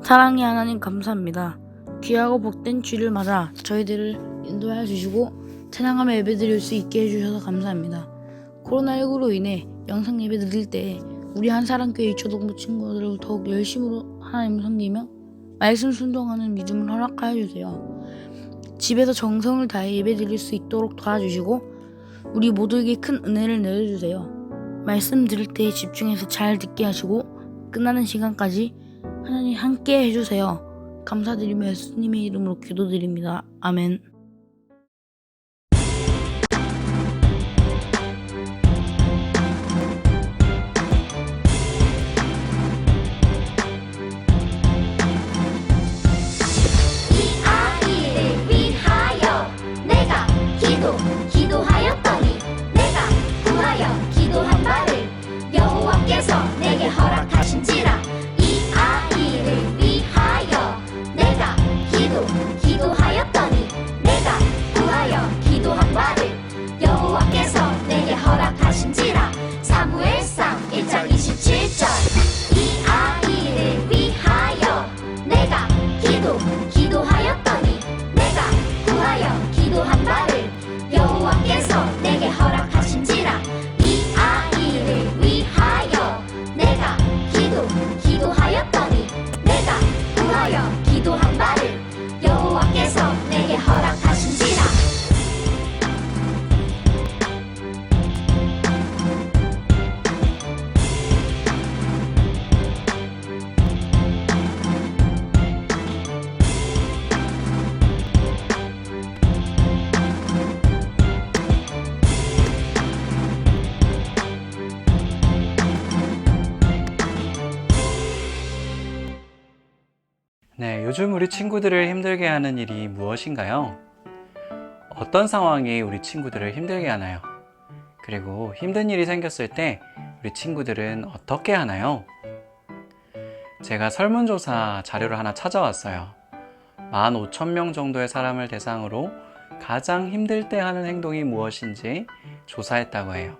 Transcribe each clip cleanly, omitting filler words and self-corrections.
사랑의 하나님 감사합니다. 귀하고 복된 주를 맞아 저희들을 인도하여 주시고 찬양하며 예배드릴 수 있게 해주셔서 감사합니다. 코로나19로 인해 영상 예배 드릴 때 우리 한사랑교회 유초동부 친구들을 더욱 열심으로 하나님을 섬기며 말씀 순종하는 믿음을 허락하여 주세요. 집에서 정성을 다해 예배 드릴 수 있도록 도와주시고 우리 모두에게 큰 은혜를 내려주세요. 말씀 들을 때 집중해서 잘 듣게 하시고 끝나는 시간까지 하나님 함께 해주세요. 감사드리며 예수님의 이름으로 기도드립니다. 아멘. 이 아이를 위하여 내가 기도하였더니 내가 구하여 기도한 바를 여호와께서 내게 허락하신지라. 이 아이를 위하여 내가 기도하였더니 내가 구하여 기도한 바를 여호와께서 내게 허락하신지라. 사무엘상 1장 27절. 이 아이를 위하여 내가 기도하였더니 내가 구하여 기도한 바를 여호와께서 내게 허락하신지라. 이 아이를 위하여 내가 기도하였더니 내가 구하여 기도한 바를 여호와께서 내게 허락하신지라. 네, 요즘 우리 친구들을 힘들게 하는 일이 무엇인가요? 어떤 상황이 우리 친구들을 힘들게 하나요? 그리고 힘든 일이 생겼을 때 우리 친구들은 어떻게 하나요? 제가 설문조사 자료를 하나 찾아왔어요. 15,000명 정도의 사람을 대상으로 가장 힘들 때 하는 행동이 무엇인지 조사했다고 해요.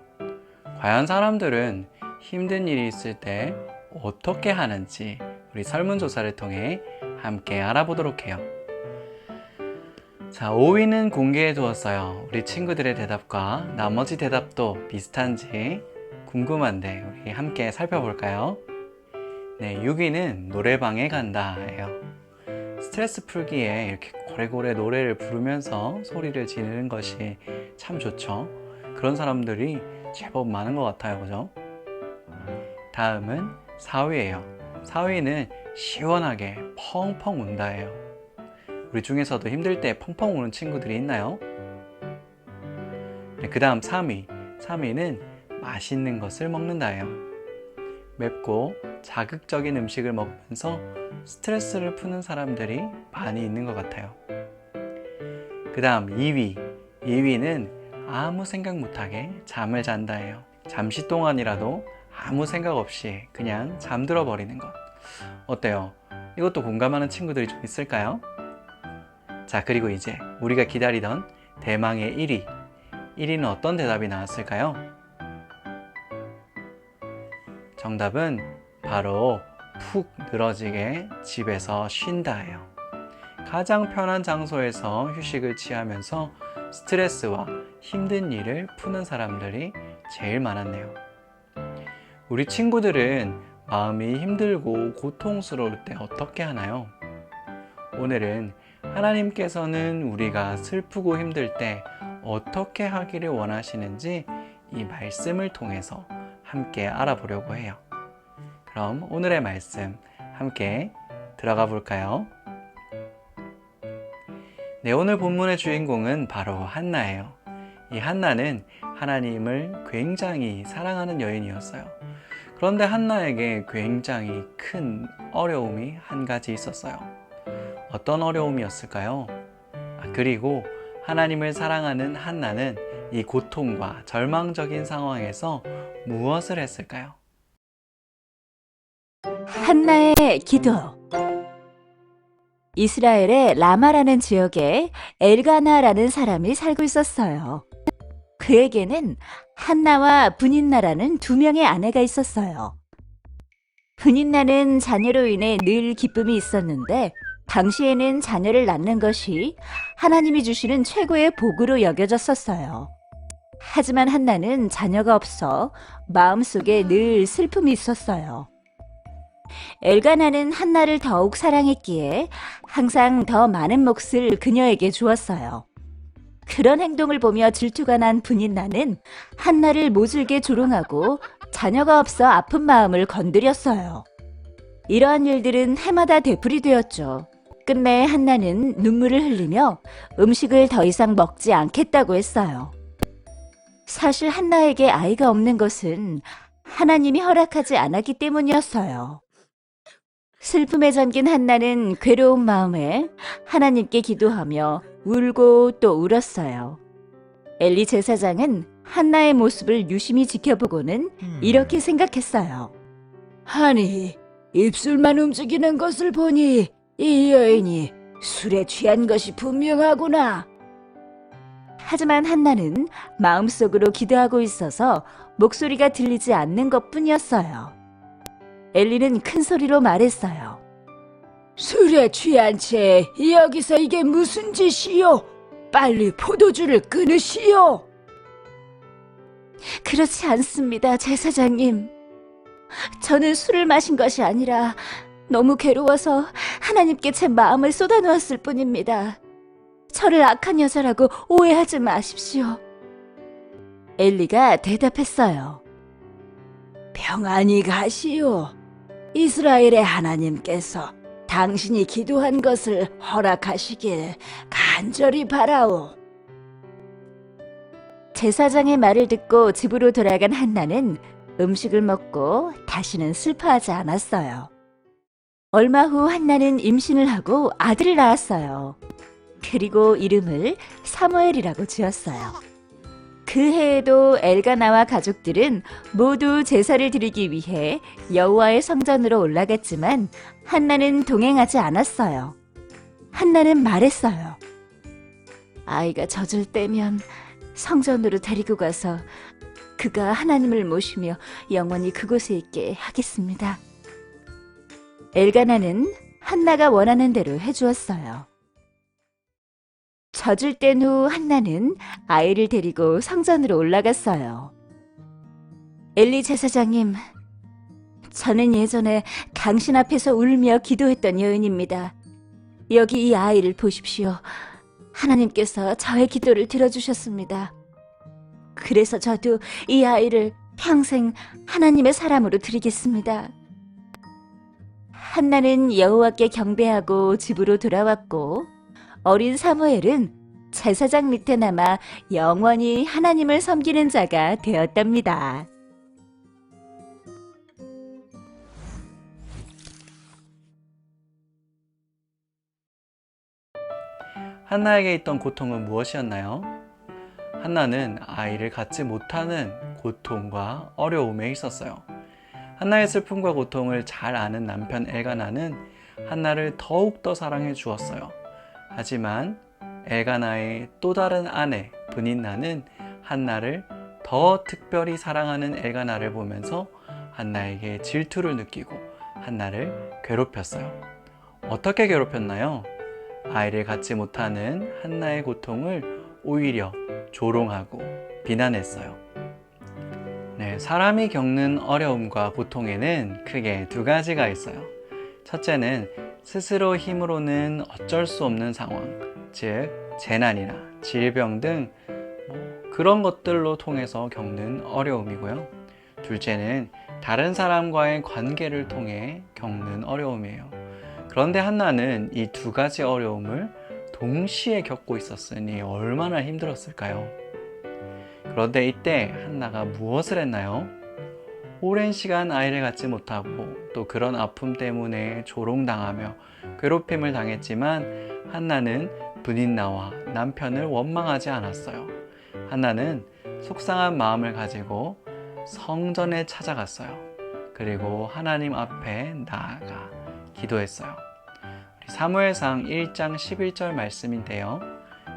과연 사람들은 힘든 일이 있을 때 어떻게 하는지 우리 설문조사를 통해 함께 알아보도록 해요. 자, 5위는 공개해 두었어요. 우리 친구들의 대답과 나머지 대답도 비슷한지 궁금한데 우리 함께 살펴볼까요? 네, 6위는 노래방에 간다 예요. 스트레스 풀기에 이렇게 고래고래 노래를 부르면서 소리를 지르는 것이 참 좋죠. 그런 사람들이 제법 많은 것 같아요, 그죠? 다음은 4위예요. 4위는 시원하게 펑펑 운다예요. 우리 중에서도 힘들 때 펑펑 우는 친구들이 있나요? 네, 그 다음 3위는 맛있는 것을 먹는다예요. 맵고 자극적인 음식을 먹으면서 스트레스를 푸는 사람들이 많이 있는 것 같아요. 그 다음 2위는 아무 생각 못하게 잠을 잔다예요. 잠시 동안이라도 아무 생각 없이 그냥 잠들어 버리는 것. 어때요? 이것도 공감하는 친구들이 좀 있을까요? 자, 그리고 이제 우리가 기다리던 대망의 1위는 어떤 대답이 나왔을까요? 정답은 바로 푹 늘어지게 집에서 쉰다예요. 가장 편한 장소에서 휴식을 취하면서 스트레스와 힘든 일을 푸는 사람들이 제일 많았네요. 우리 친구들은 마음이 힘들고 고통스러울 때 어떻게 하나요? 오늘은 하나님께서는 우리가 슬프고 힘들 때 어떻게 하기를 원하시는지 이 말씀을 통해서 함께 알아보려고 해요. 그럼 오늘의 말씀 함께 들어가 볼까요? 네, 오늘 본문의 주인공은 바로 한나예요. 이 한나는 하나님을 굉장히 사랑하는 여인이었어요. 그런데 한나에게 굉장히 큰 어려움이 한 가지 있었어요. 어떤 어려움이었을까요? 그리고 하나님을 사랑하는 한나는 이 고통과 절망적인 상황에서 무엇을 했을까요? 한나의 기도. 이스라엘의 라마라는 지역에 엘가나라는 사람이 살고 있었어요. 그에게는 한나와 브닌나라는 두 명의 아내가 있었어요. 분인나는 자녀로 인해 늘 기쁨이 있었는데 당시에는 자녀를 낳는 것이 하나님이 주시는 최고의 복으로 여겨졌었어요. 하지만 한나는 자녀가 없어 마음속에 늘 슬픔이 있었어요. 엘가나는 한나를 더욱 사랑했기에 항상 더 많은 몫을 그녀에게 주었어요. 그런 행동을 보며 질투가 난 분인나는 한나를 모질게 조롱하고 자녀가 없어 아픈 마음을 건드렸어요. 이러한 일들은 해마다 되풀이되었죠. 끝내 한나는 눈물을 흘리며 음식을 더 이상 먹지 않겠다고 했어요. 사실 한나에게 아이가 없는 것은 하나님이 허락하지 않았기 때문이었어요. 슬픔에 잠긴 한나는 괴로운 마음에 하나님께 기도하며 울고 또 울었어요. 엘리 제사장은 한나의 모습을 유심히 지켜보고는 이렇게 생각했어요. 아니, 입술만 움직이는 것을 보니 이 여인이 술에 취한 것이 분명하구나. 하지만 한나는 마음속으로 기도하고 있어서 목소리가 들리지 않는 것뿐이었어요. 엘리는 큰 소리로 말했어요. 술에 취한 채 여기서 이게 무슨 짓이요? 빨리 포도주를 끊으시오. 그렇지 않습니다, 제사장님. 저는 술을 마신 것이 아니라 너무 괴로워서 하나님께 제 마음을 쏟아놓았을 뿐입니다. 저를 악한 여자라고 오해하지 마십시오. 엘리가 대답했어요. 평안히 가시오. 이스라엘의 하나님께서 당신이 기도한 것을 허락하시길 간절히 바라오. 제사장의 말을 듣고 집으로 돌아간 한나는 음식을 먹고 다시는 슬퍼하지 않았어요. 얼마 후 한나는 임신을 하고 아들을 낳았어요. 그리고 이름을 사무엘이라고 지었어요. 그 해에도 엘가나와 가족들은 모두 제사를 드리기 위해 여호와의 성전으로 올라갔지만 한나는 동행하지 않았어요. 한나는 말했어요. 아이가 젖을 떼면 성전으로 데리고 가서 그가 하나님을 모시며 영원히 그곳에 있게 하겠습니다. 엘가나는 한나가 원하는 대로 해주었어요. 젖을 뗀 후 한나는 아이를 데리고 성전으로 올라갔어요. 엘리 제사장님, 저는 예전에 당신 앞에서 울며 기도했던 여인입니다. 여기 이 아이를 보십시오. 하나님께서 저의 기도를 들어주셨습니다. 그래서 저도 이 아이를 평생 하나님의 사람으로 드리겠습니다. 한나는 여호와께 경배하고 집으로 돌아왔고 어린 사무엘은 제사장 밑에 남아 영원히 하나님을 섬기는 자가 되었답니다. 한나에게 있던 고통은 무엇이었나요? 한나는 아이를 갖지 못하는 고통과 어려움에 있었어요. 한나의 슬픔과 고통을 잘 아는 남편 엘가나는 한나를 더욱더 사랑해 주었어요. 하지만 엘가나의 또 다른 아내 분인나는 한나를 더 특별히 사랑하는 엘가나를 보면서 한나에게 질투를 느끼고 한나를 괴롭혔어요. 어떻게 괴롭혔나요? 아이를 갖지 못하는 한나의 고통을 오히려 조롱하고 비난했어요. 네, 사람이 겪는 어려움과 고통에는 크게 두 가지가 있어요. 첫째는 스스로 힘으로는 어쩔 수 없는 상황, 즉 재난이나 질병 등 그런 것들로 통해서 겪는 어려움이고요. 둘째는 다른 사람과의 관계를 통해 겪는 어려움이에요. 그런데 한나는 이 두 가지 어려움을 동시에 겪고 있었으니 얼마나 힘들었을까요? 그런데 이때 한나가 무엇을 했나요? 오랜 시간 아이를 갖지 못하고 또 그런 아픔 때문에 조롱당하며 괴롭힘을 당했지만 한나는 분인나와 남편을 원망하지 않았어요. 한나는 속상한 마음을 가지고 성전에 찾아갔어요. 그리고 하나님 앞에 나아가 기도했어요. 사무엘상 1장 11절 말씀인데요.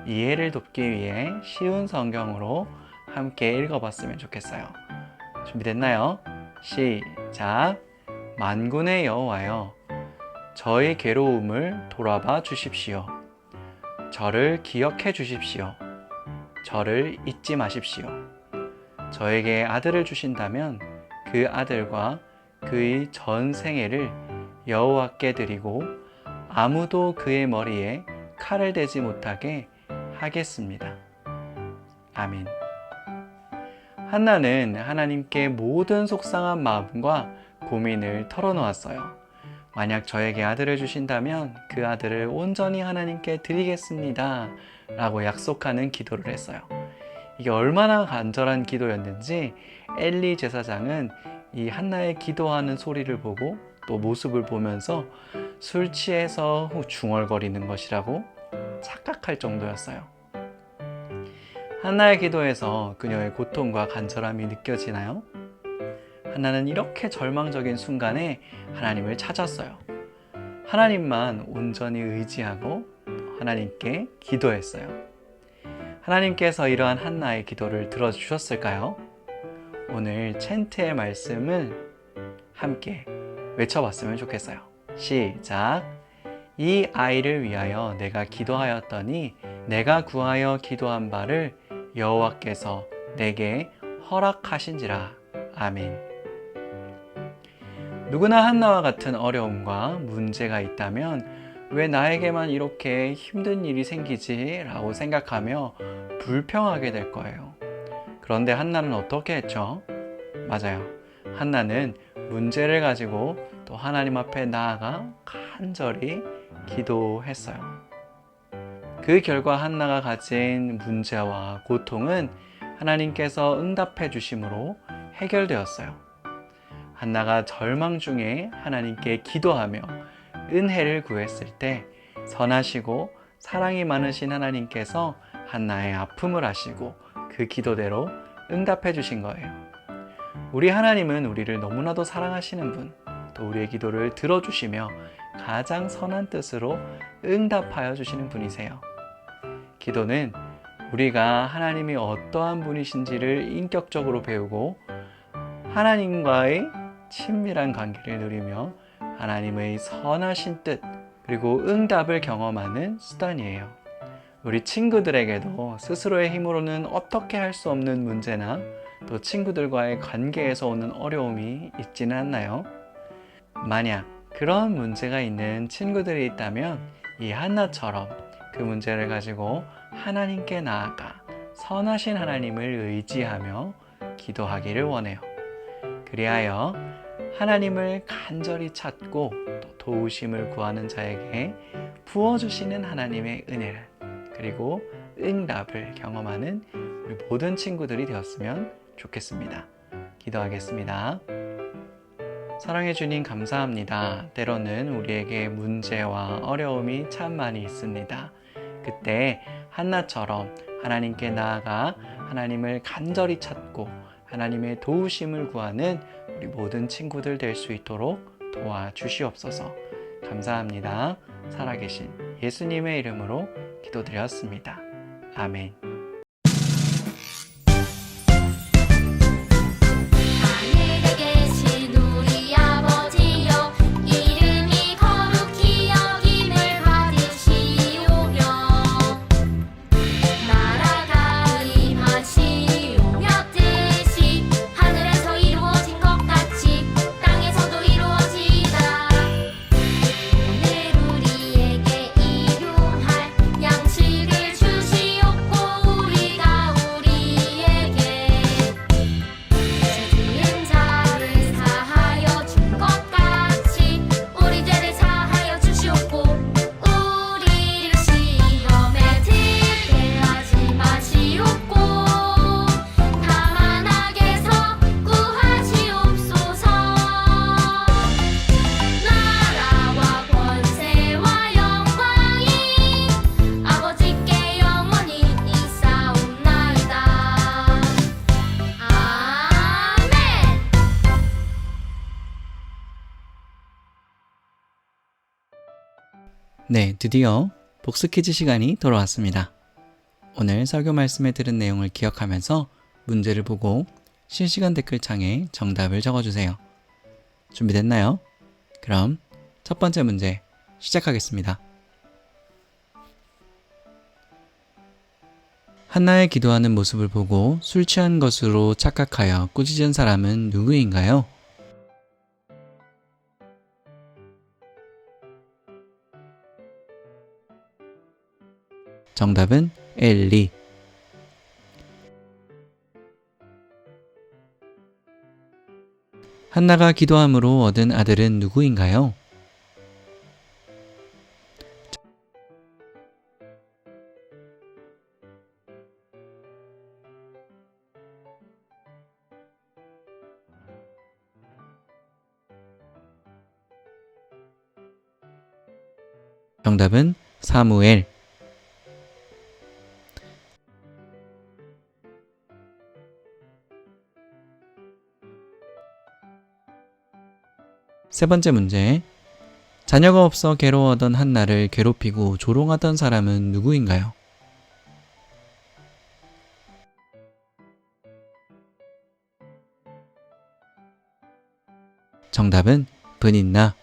이해를 돕기 위해 쉬운 성경으로 함께 읽어봤으면 좋겠어요. 준비됐나요? 시작! 만군의 여호와여, 저의 괴로움을 돌아봐 주십시오. 저를 기억해 주십시오. 저를 잊지 마십시오. 저에게 아들을 주신다면 그 아들과 그의 전 생애를 여호와께 드리고 아무도 그의 머리에 칼을 대지 못하게 하겠습니다. 아멘. 한나는 하나님께 모든 속상한 마음과 고민을 털어놓았어요. 만약 저에게 아들을 주신다면 그 아들을 온전히 하나님께 드리겠습니다. 라고 약속하는 기도를 했어요. 이게 얼마나 간절한 기도였는지 엘리 제사장은 이 한나의 기도하는 소리를 보고 또 모습을 보면서 술 취해서 중얼거리는 것이라고 착각할 정도였어요. 한나의 기도에서 그녀의 고통과 간절함이 느껴지나요? 한나는 이렇게 절망적인 순간에 하나님을 찾았어요. 하나님만 온전히 의지하고 하나님께 기도했어요. 하나님께서 이러한 한나의 기도를 들어주셨을까요? 오늘 챈트의 말씀을 함께 외쳐봤으면 좋겠어요. 시작! 이 아이를 위하여 내가 기도하였더니 내가 구하여 기도한 바를 여호와께서 내게 허락하신지라. 아멘. 누구나 한나와 같은 어려움과 문제가 있다면 왜 나에게만 이렇게 힘든 일이 생기지? 라고 생각하며 불평하게 될 거예요. 그런데 한나는 어떻게 했죠? 맞아요. 한나는 문제를 가지고 또 하나님 앞에 나아가 간절히 기도했어요. 그 결과 한나가 가진 문제와 고통은 하나님께서 응답해 주심으로 해결되었어요. 한나가 절망 중에 하나님께 기도하며 은혜를 구했을 때 선하시고 사랑이 많으신 하나님께서 한나의 아픔을 아시고 그 기도대로 응답해 주신 거예요. 우리 하나님은 우리를 너무나도 사랑하시는 분, 또 우리의 기도를 들어주시며 가장 선한 뜻으로 응답하여 주시는 분이세요. 기도는 우리가 하나님이 어떠한 분이신지를 인격적으로 배우고 하나님과의 친밀한 관계를 누리며 하나님의 선하신 뜻 그리고 응답을 경험하는 수단이에요. 우리 친구들에게도 스스로의 힘으로는 어떻게 할 수 없는 문제나 또 친구들과의 관계에서 오는 어려움이 있지는 않나요? 만약 그런 문제가 있는 친구들이 있다면 이 한나처럼 그 문제를 가지고 하나님께 나아가 선하신 하나님을 의지하며 기도하기를 원해요. 그리하여 하나님을 간절히 찾고 또 도우심을 구하는 자에게 부어주시는 하나님의 은혜를 그리고 응답을 경험하는 우리 모든 친구들이 되었으면 좋겠습니다. 기도하겠습니다. 사랑해 주님 감사합니다. 때로는 우리에게 문제와 어려움이 참 많이 있습니다. 그때 한나처럼 하나님께 나아가 하나님을 간절히 찾고 하나님의 도우심을 구하는 우리 모든 친구들 될 수 있도록 도와주시옵소서. 감사합니다. 살아계신 예수님의 이름으로 기도드렸습니다. 아멘. 하늘에 계신 우리 아버지여 이름이 거룩히 여김을 받으시오며 나라가 임하시오며 뜻이 하늘에서 이루어진 것 같이 땅에서도 이루어지이다. 오늘 우리에게 일용할 양식을 주시옵고 우리가 우리에게 죄지은 자를 사하여 준 것 같이 우리 죄를 사하여 주시옵고 우리를 시험에 들게 하지 마시옵고 다만 악에서 구하시옵소서. 나라와 권세와 영광이 아버지께 영원히 있사옵나이다. 아멘. 네, 드디어 복습 퀴즈 시간이 돌아왔습니다. 오늘 설교 말씀에 들은 내용을 기억하면서 문제를 보고 실시간 댓글창에 정답을 적어주세요. 준비됐나요? 그럼 첫 번째 문제 시작하겠습니다. 한나의 기도하는 모습을 보고 술 취한 것으로 착각하여 꾸짖은 사람은 누구인가요? 정답은 엘리. 한나가 기도함으로 얻은 아들은 누구인가요? 정답은 사무엘. 세 번째 문제. 자녀가 없어 괴로워하던 한나를 괴롭히고 조롱하던 사람은 누구인가요? 정답은 브닌나.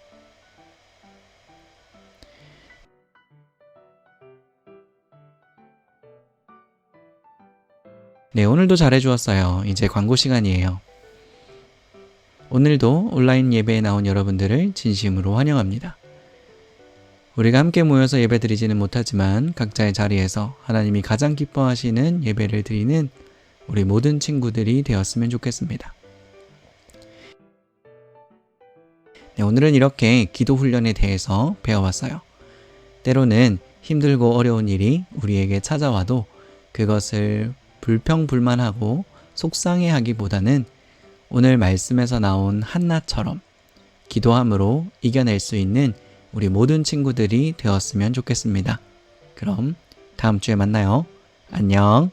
네, 오늘도 잘해주었어요. 이제 광고 시간이에요. 오늘도 온라인 예배에 나온 여러분들을 진심으로 환영합니다. 우리가 함께 모여서 예배 드리지는 못하지만 각자의 자리에서 하나님이 가장 기뻐하시는 예배를 드리는 우리 모든 친구들이 되었으면 좋겠습니다. 네, 오늘은 이렇게 기도 훈련에 대해서 배워봤어요. 때로는 힘들고 어려운 일이 우리에게 찾아와도 그것을 불평불만하고 속상해하기보다는 오늘 말씀에서 나온 한나처럼 기도함으로 이겨낼 수 있는 우리 모든 친구들이 되었으면 좋겠습니다. 그럼 다음 주에 만나요. 안녕.